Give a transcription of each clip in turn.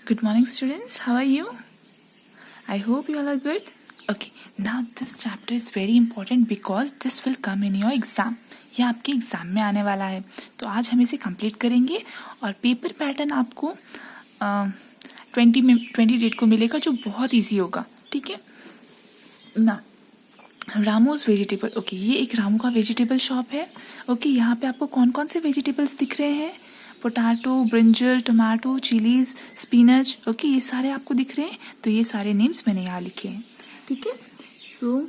Good morning, students. How are you? I hope you all are good. Okay, now this chapter is very important because this will come in your exam. यह आपके exam में आने वाला है, तो आज हम इसे कंप्लीट करेंगे और पेपर पैटर्न आपको 20 डेट को मिलेगा, जो बहुत इजी होगा. ठीक है ना. Ramos vegetable. ओके, ये एक रामू का वेजिटेबल शॉप है. ओके, यहाँ पे आपको कौन कौन से वेजिटेबल्स दिख रहे हैं? Potato, brinjal, tomato, chillies, spinach. Okay, ये सारे आपको दिख रहे हैं. तो ये सारे नेम्स मैंने यहाँ लिखे हैं. ठीक है. सो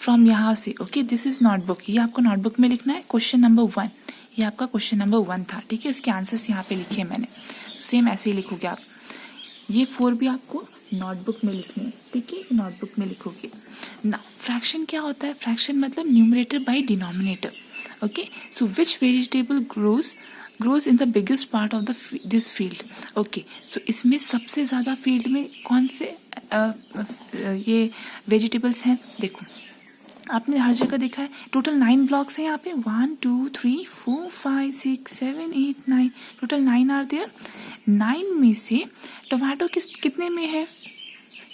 फ्रॉम यहाँ से ओके, दिस इज नोटबुक. ये आपको नोटबुक में लिखना है. क्वेश्चन नंबर 1, ये आपका क्वेश्चन नंबर 1 था. ठीक है, इसके आंसर्स यहाँ पे लिखे हैं मैंने. सेम ऐसे ही लिखोगे आप. ये 4 भी आपको नोटबुक में लिखने हैं. ठीक है, नोटबुक में लिखोगे ना. फ्रैक्शन क्या होता है? फ्रैक्शन मतलब numerator by denominator. Okay, so which vegetable grows in the biggest part of this field. Okay, so इसमें सबसे ज़्यादा फील्ड में कौन से ये वेजिटेबल्स हैं? देखो, आपने हर जगह देखा है. टोटल 9 ब्लॉक्स हैं यहाँ पे. 1 2 3 4 5 6 7 8 9. Total 9 are there. 9 में से टमाटो कितने में है?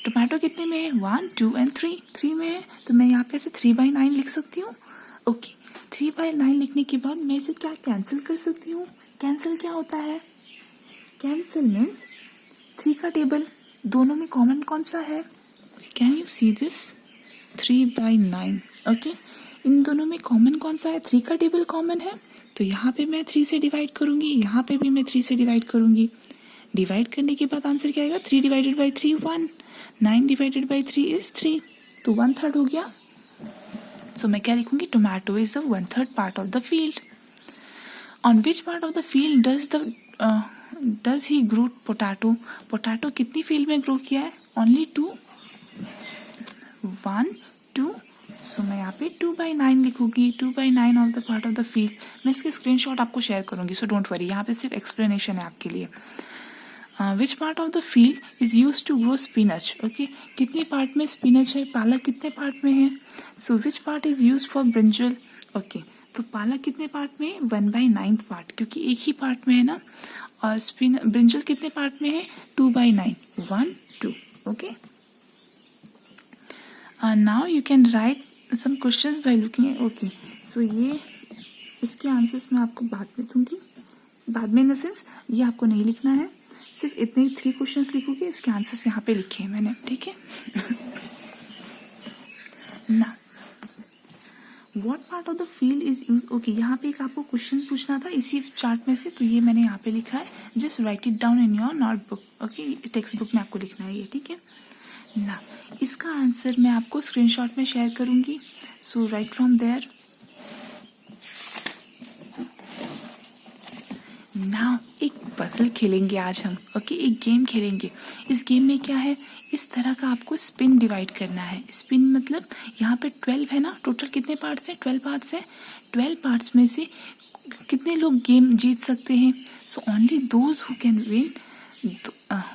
टमाटो कितने में है? 1 2 एंड 3 में है. तो मैं यहाँ पे ऐसे 3/9 लिख सकती हूँ. ओके, 3/9 लिखने के बाद मैं इसे क्या कैंसिल कर सकती हूँ? कैंसिल क्या होता है? कैंसिल मीन्स 3 का टेबल. दोनों में कॉमन कौन सा है? Can you see this? 3/9. Okay, इन दोनों में कॉमन कौन सा है? 3 का टेबल कॉमन है. तो यहाँ पे मैं 3 से डिवाइड करूँगी, यहाँ पे भी मैं 3 से डिवाइड करूँगी. डिवाइड करने के बाद आंसर क्या आएगा? 3 divided by 3 1. 9 divided by 3 is 3. तो 1/3 हो गया. सो मैं क्या लिखूंगी? Tomato is the 1/3 part of the field. On which part of the field does he grow potato? Potato कितनी फील्ड में ग्रो किया है? ओनली 2. 1 2. सो मैं यहाँ पे 2/9 लिखूंगी. 2/9 of the part of the field. मैं इसके स्क्रीनशॉट आपको शेयर करूंगी, सो डोंट वरी. यहाँ पे सिर्फ एक्सप्लेनेशन है आपके लिए. Which part of the field is use to grow spinach? Okay, कितने पार्ट में स्पिनच है? पालक कितने पार्ट में है? So which part is use for brinjal? Okay, तो पालक कितने पार्ट में है? 1/9 पार्ट, क्योंकि एक ही पार्ट में है ना. और ब्रिंजल कितने पार्ट में है? 2/9. 1 2. Okay, now you can write some questions by looking at. Okay, so ये इसके आंसर्स मैं आपको बाद में दूंगी. बाद में इन द सेंस ये आपको नहीं लिखना है, सिर्फ इतने ही 3 क्वेश्चंस लिखोगे. इसके आंसर्स यहाँ पे लिखे हैं मैंने. ठीक है ना. What part of the field is use? Okay, यहाँ पे एक आपको क्वेश्चन पूछना था इसी चार्ट में से, तो ये मैंने यहाँ पे लिखा है. Just right it down in your notebook. Okay, text book में आपको लिखना है ये. ठीक है ना. इसका आंसर मैं आपको स्क्रीनशॉट में शेयर करूंगी. सो राइट फ्रॉम देयर. नाउ एक पजल खेलेंगे आज हम. ओके, एक गेम खेलेंगे. इस गेम में क्या है? इस तरह का आपको स्पिन डिवाइड करना है. स्पिन मतलब यहाँ पे 12 है ना. टोटल कितने पार्ट्स हैं? 12 पार्ट्स हैं. 12 पार्ट्स में से कितने लोग गेम जीत सकते हैं? So only those who can win,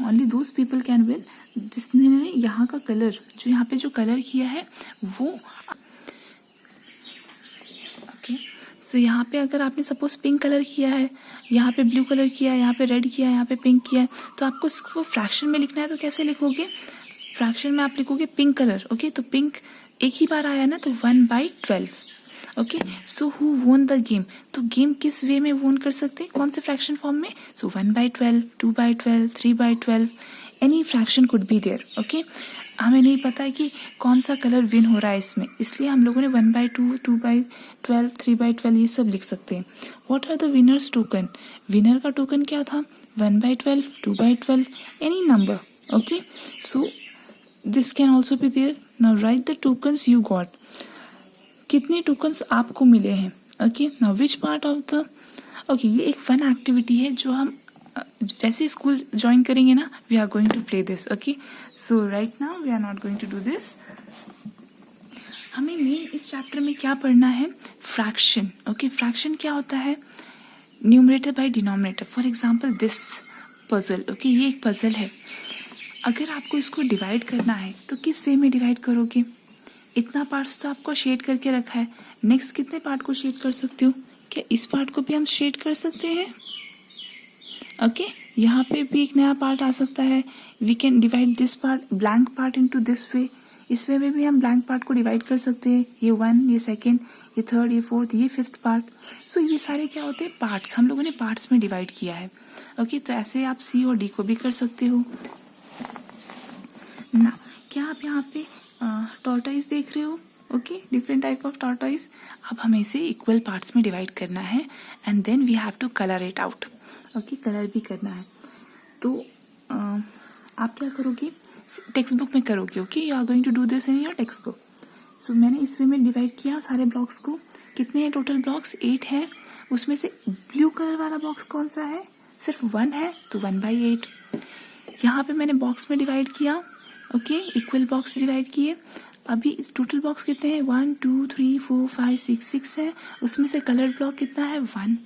only those people can win जिसने यहाँ का कलर, जो यहाँ पे जो कलर किया है वो. ओके, सो यहाँ पे अगर आपने सपोज पिंक कलर किया है, यहाँ पे ब्लू कलर किया है, यहाँ पे रेड किया है, यहाँ पे पिंक किया है, तो आपको इसको फ्रैक्शन में लिखना है. तो कैसे लिखोगे? फ्रैक्शन में आप लिखोगे पिंक कलर. ओके, तो पिंक एक ही बार आया ना, तो 1/12. Okay, so who won the game? तो गेम किस वे में वोन कर सकते हैं? कौन से फ्रैक्शन फॉर्म में? So 1/12, 2/12, 3/12, any fraction could be there. Okay, हमें नहीं पता है कि कौन सा कलर विन हो रहा है इसमें, इसलिए हम लोगों ने 1/2, 2/12, 3/12 ये सब लिख सकते हैं. What are the winners token? Winner का टोकन क्या था? 1/12, 2/12, any number. Okay, so this can also be there. Now write the tokens you got. कितने टोकन्स आपको मिले हैं? Okay, now which part of the. Okay, ये एक फन एक्टिविटी है जो हम जैसे स्कूल ज्वाइन करेंगे ना, we are going to play this. Okay, so right now we are not going to do this. हमें मेन इस चैप्टर में क्या पढ़ना है? फ्रैक्शन. ओके, फ्रैक्शन क्या होता है? Numerator by denominator. For example this puzzle. Okay, ये एक पजल है. अगर आपको इसको डिवाइड करना है तो किस वे में डिवाइड करोगे? इतना पार्ट तो आपको शेड करके रखा है. नेक्स्ट कितने पार्ट को शेड कर सकते हो? क्या इस पार्ट को भी हम शेड कर सकते हैं? ओके, यहाँ पे भी एक नया पार्ट आ सकता है. We can divide this part, blank part into this way. इस वे में भी हम ब्लैंक पार्ट को डिवाइड कर सकते हैं. ये 1, ये 2, ये 3, ये 4, ये 5th पार्ट. सो ये सारे क्या होते हैं? पार्ट्स. हम लोगों ने पार्ट्स में डिवाइड किया है. ओके, तो ऐसे आप सी और डी को भी कर सकते हो ना. क्या आप यहाँ पे टॉर्टोइज देख रहे हो? Okay, different type of tortoise. अब हमें इसे इक्वल पार्ट्स में डिवाइड करना है and then we have to colour it out. Okay, colour भी करना है. तो आप क्या करोगे? टेक्स्ट बुक में करोगे. Okay, you are going to do this in your text book. So मैंने इस वे में डिवाइड किया सारे ब्लॉक्स को. कितने हैं टोटल ब्लॉक्स? 8 है. उसमें से ब्लू कलर वाला बॉक्स कौन सा है? सिर्फ 1 है, तो 1/8. यहाँ पे मैंने बॉक्स में डिवाइड किया. ओके, इक्वल बॉक्स डिवाइड किए. अभी इस टोटल बॉक्स कितने हैं? 1 2 3 4 5 6 है. उसमें से कलर ब्लॉक कितना है? 1.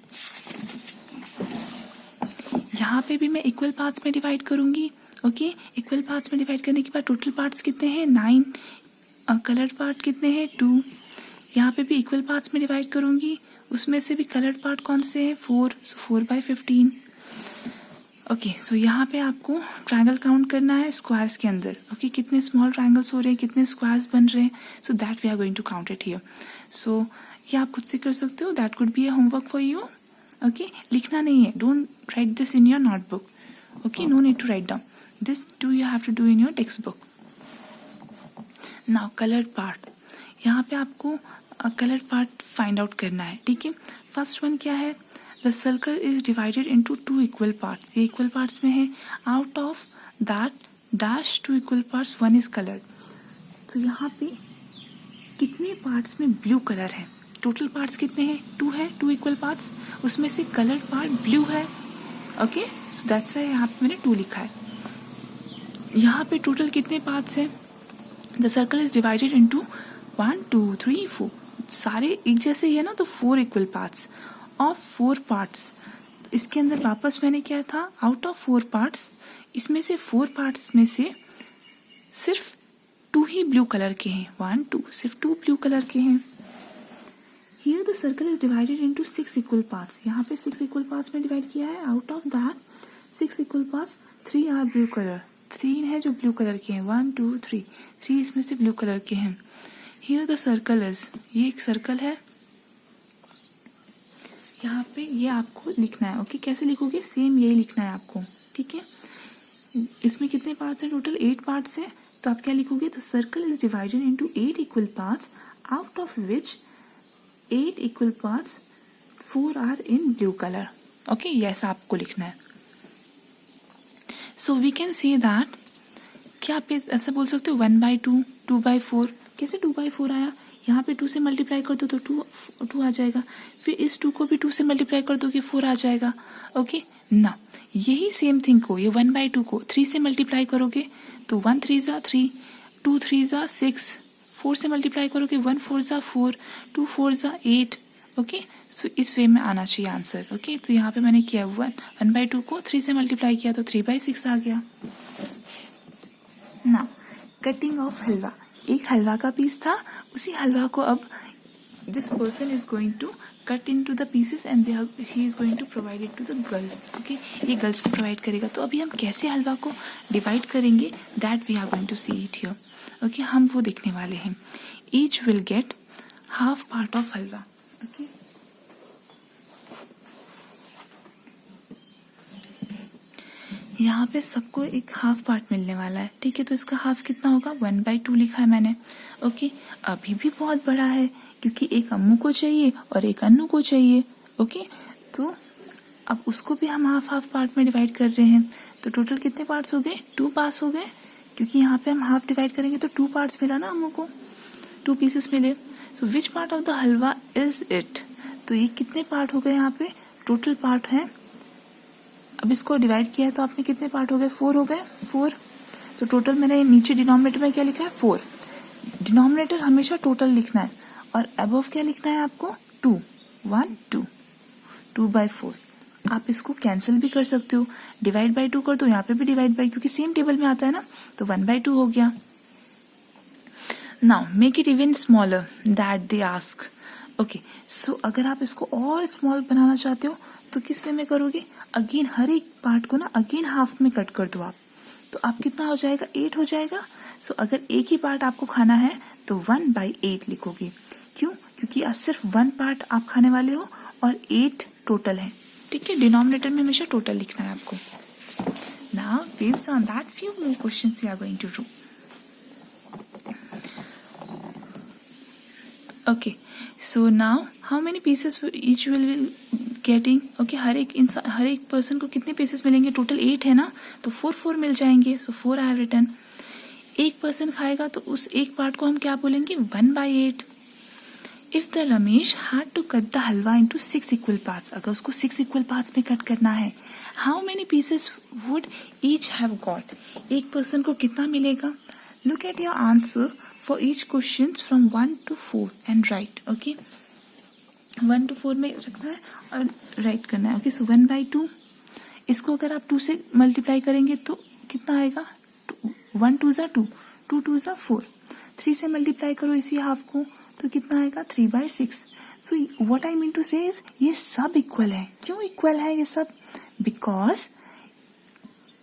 यहाँ पे भी मैं इक्वल पार्ट्स में डिवाइड करूंगी. ओके, इक्वल पार्ट्स में डिवाइड करने के बाद टोटल पार्ट्स कितने हैं? 9. कलर पार्ट कितने हैं? 2. यहाँ पे भी इक्वल पार्ट्स में डिवाइड करूंगी. उसमें से भी कलर पार्ट कौन से हैं? 4. सो 4/15. ओके, सो यहाँ पे आपको ट्रायंगल काउंट करना है स्क्वायर्स के अंदर. ओके, कितने स्मॉल ट्रायंगल्स हो रहे हैं, कितने स्क्वायर्स बन रहे हैं. So that we are going to count it here. So ये आप खुद से कर सकते हो. That could be a homework for you. Okay, लिखना नहीं है. Don't write this in your notebook. Okay, no need to write down. This to you have to do in your text book. Now colour part. यहाँ पे आपको colour part find out करना है. ठीक है, फर्स्ट वन क्या है? The circle is divided into 2 equal parts. ये इक्वल पार्ट्स में है. Out of that dash 2 equal parts 1 is coloured. तो यहाँ पे कितने पार्ट्स में ब्लू कलर है? टोटल पार्ट्स कितने हैं? 2 है. 2 इक्वल पार्ट्स. उसमें से कलर पार्ट ब्लू है. ओके, सो दैट्स वाई यहाँ पे मैंने 2 लिखा है. यहाँ पे टोटल कितने पार्ट्स हैं? The circle is divided into 1 2 3 4. सारे एक जैसे ही है ना, तो 4 इक्वल पार्ट्स ऑफ 4 पार्ट्स. इसके अंदर वापस मैंने क्या था? Out of 4 parts. इसमें से 4 पार्ट्स में से सिर्फ 2 ही ब्लू कलर के हैं. 1 2, सिर्फ 2 ब्लू कलर के हैं. Here the circle is divided into 6 equal parts. यहाँ पे 6 इक्वल पार्ट्स में डिवाइड किया है. Out of that 6 equal parts 3 are blue colour. 3 है जो ब्लू कलर के हैं. 1 2 3. 3 इसमें से ब्लू कलर के हैं. हियर द सर्कल इज, ये एक सर्कल है. यहाँ पे ये आपको लिखना है. ओके, कैसे लिखोगे? सेम यही लिखना है आपको. ठीक है, इसमें कितने पार्ट्स हैं? टोटल 8 पार्ट्स हैं. तो आप क्या लिखोगे? The circle is divided into 8 equal parts out of which 8 equal parts 4 are in blue colour. Okay, ये ऐसा आपको लिखना है. So we can say that, क्या आप ऐसा बोल सकते हो 1/2, 2/4. कैसे 2/4 आया? यहाँ पे 2 से मल्टीप्लाई कर दो तो 2 आ जाएगा. फिर इस 2 को भी 2 से मल्टीप्लाई कर दोगे 4 आ जाएगा. ओके ना, यही सेम थिंग को, ये 1/2 को 3 से मल्टीप्लाई करोगे तो 1 3 ज़ा 3, 2 3 ज़ा 6, 4 से मल्टीप्लाई करोगे 1 4 ज़ा 4, 2 4 ज़ा 8. ओके, सो इस वे में आना चाहिए आंसर. ओके, तो यहाँ पे मैंने किया 1/2 को 3 से मल्टीप्लाई किया तो 3/6 आ गया. ना, कटिंग ऑफ हलवा. एक हलवा का पीस था. उसी हलवा को अब this person is going to cut into the pieces and he is going to provide it to the girls. Okay, ये गर्ल्स को प्रोवाइड करेगा. तो अभी हम कैसे हलवा को डिवाइड करेंगे, that we are going to see it here. Okay, हम वो देखने वाले हैं. Each will get half part of halwa. Okay, यहाँ पे सबको एक हाफ पार्ट मिलने वाला है. ठीक है, तो इसका हाफ कितना होगा? 1/2 लिखा है मैंने. ओके, अभी भी बहुत बड़ा है क्योंकि एक अम्मू को चाहिए और एक अन्नू को चाहिए. ओके, तो अब उसको भी हम हाफ पार्ट में डिवाइड कर रहे हैं. तो टोटल कितने पार्ट्स हो गए? 2 पार्ट्स हो गए, क्योंकि यहाँ पे हम हाफ डिवाइड करेंगे तो 2 पार्ट्स मिला ना अम्मू को, 2 पीसेस मिले. So which part of the halwa is it? तो ये कितने पार्ट हो गए? यहाँ पे टोटल पार्ट है. अब इसको डिवाइड किया है तो आप में कितने पार्ट हो गए? 4 हो गए. 4. तो टोटल मैंने नीचे डिनोमिनेटर में क्या लिखा है? 4. डिनोमिनेटर हमेशा टोटल लिखना है और अबव क्या लिखना है आपको? 2. 1 2, 2/4. आप इसको कैंसिल भी कर सकते हो. डिवाइड बाय 2 कर दो, यहाँ पे भी डिवाइड बाय, क्योंकि सेम टेबल में आता है ना, तो 1/2 हो गया. Now make it even smaller that they ask. Okay, so अगर आप इसको और स्मॉल बनाना चाहते हो तो किस वे में करोगे, अगेन हर एक पार्ट को ना अगेन हाफ में कट कर दो आप, तो आप कितना हो जाएगा, 8 हो जाएगा। सो अगर एक ही पार्ट आपको खाना है तो 1/8 लिखोगे। क्यों, क्योंकि आज सिर्फ 1 पार्ट आप खाने वाले हो और 8 टोटल है, ठीक है। डिनोमिनेटर में हमेशा टोटल लिखना है आपको। Now based on that few more questions we are going to do. Okay, so now how many pieces each will getting? Okay, हर एक पर्सन को कितने पीसेस मिलेंगे, टोटल 8 है ना, तो 4 मिल जाएंगे। सो 4 आई हैव रिटन। एक पर्सन खाएगा तो उस एक पार्ट को हम क्या बोलेंगे, 1/8। If the Ramesh had to cut the halwa into 6 equal parts, अगर उसको 6 इक्वल पार्ट्स में कट करना है, how many pieces would each have got, एक पर्सन को कितना मिलेगा। Look at your answer for each questions from 1 to 4 and write. Okay, 1 to 4 में रखना है और राइट करना है। ओके, सो 1/2, इसको अगर आप 2 से मल्टीप्लाई करेंगे तो कितना आएगा, 1 2 ज़ा 2, 2 2 ज़ा 4, 3 से मल्टीप्लाई करो इसी हाफ को तो कितना आएगा, 3/6। So what I mean to say is ये सब इक्वल है। क्यों इक्वल है ये सब, बिकॉज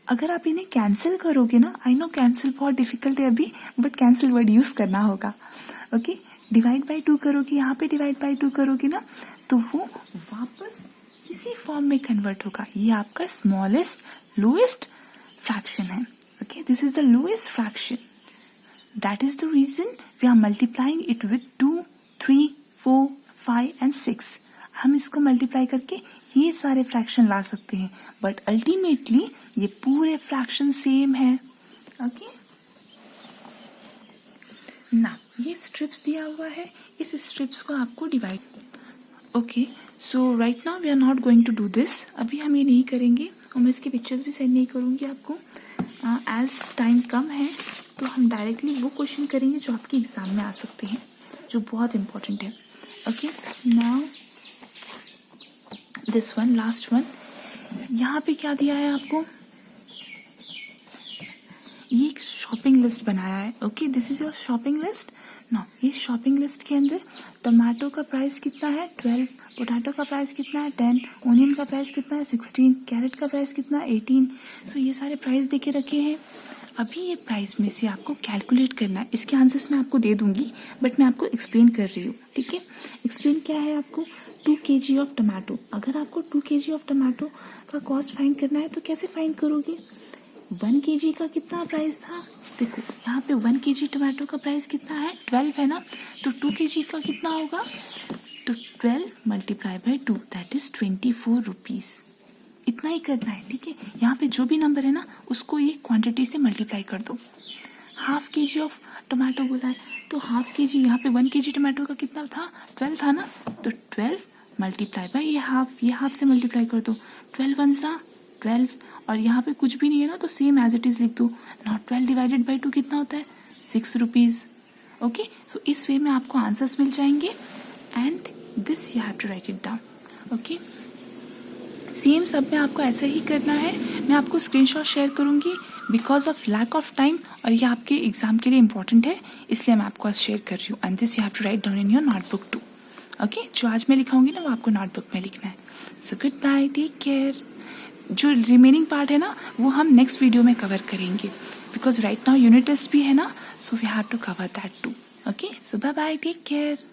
अगर आप इन्हें कैंसिल करोगे ना, आई नो कैंसिल बहुत डिफिकल्ट है अभी, बट कैंसिल वर्ड यूज करना होगा। ओके, डिवाइड बाय 2 करोगे, यहाँ पे डिवाइड बाय 2 करोगे ना, तो वो वापस इसी फॉर्म में कन्वर्ट होगा। ये आपका स्मॉलेस्ट लोएस्ट फ्रैक्शन है। Okay, this is the lowest fraction, that is the reason we are multiplying it with 2 3 4 5 and 6। हम इसको मल्टीप्लाई करके ये सारे फ्रैक्शन ला सकते हैं, बट अल्टीमेटली ये पूरे फ्रैक्शन सेम है। ओके, ना ये स्ट्रिप्स दिया हुआ है, इस स्ट्रिप्स को आपको divide. Okay, so right now we are not going to do this, अभी हम ये नहीं करेंगे और मैं इसके पिक्चर्स भी सेंड नहीं करूंगी आपको। एज टाइम कम है तो हम डायरेक्टली वो क्वेश्चन करेंगे जो आपके एग्जाम में आ सकते हैं, जो बहुत इंपॉर्टेंट है। Okay, now this one, last one, यहाँ पे क्या दिया है आपको, ये एक शॉपिंग लिस्ट बनाया है। Okay, this is your shopping list. No, ये शॉपिंग लिस्ट के अंदर टमाटो का प्राइस कितना है, 12, पोटैटो का प्राइस कितना है, 10, ओनियन का प्राइस कितना है, 16, कैरेट का प्राइस कितना है, 18। सो ये सारे प्राइस देके रखे हैं। अभी ये प्राइस में से आपको कैलकुलेट करना है। इसके आंसर्स मैं आपको दे दूंगी, बट मैं आपको एक्सप्लेन कर रही हूँ, ठीक है। एक्सप्लेन क्या है, आपको 2 kg ऑफ टमाटो, अगर आपको 2 kg ऑफ टमाटो का कॉस्ट फाइंड करना है तो कैसे फाइंड करोगे, 1 kg का कितना प्राइस था, देखो यहाँ पे 1 kg टमाटो का प्राइस कितना है, 12 है ना, तो 2 kg का कितना होगा, तो 12 multiply by 2 that is 24 rupees. इतना ही करना है, ठीक है। यहाँ पे जो भी नंबर है ना उसको ये क्वांटिटी से मल्टीप्लाई कर दो। हाफ kg ऑफ टमाटो बोला है तो हाफ kg, यहाँ पे 1 kg टमाटो का कितना था, 12 था ना, तो 12 मल्टीप्लाई बाय ये हाफ से मल्टीप्लाई कर दो, 12 1 सा 12, और यहाँ पे कुछ भी नहीं है ना तो सेम एज इट इज लिख दो। नॉट 12 डिवाइडेड बाय 2 कितना होता है, 6 रुपीज। ओके, सो इस वे में आपको आंसर्स मिल जाएंगे and this you have to write it down. Okay, same सब में आपको ऐसा ही करना है। मैं आपको स्क्रीनशॉट शेयर करूंगी because of lack of time, और ये आपके एग्जाम के लिए इंपॉर्टेंट है, इसलिए मैं आपको आज शेयर कर रही हूँ। And this you have to write down in your notebook too. Okay, जो आज मैं लिखाऊंगी ना वो आपको नोटबुक में लिखना है। So good bye, take care. जो रिमेनिंग पार्ट है ना वो हम नेक्स्ट वीडियो में कवर करेंगे, because right now unit test भी है ना, so we have to cover that too. Okay, so bye bye, take care.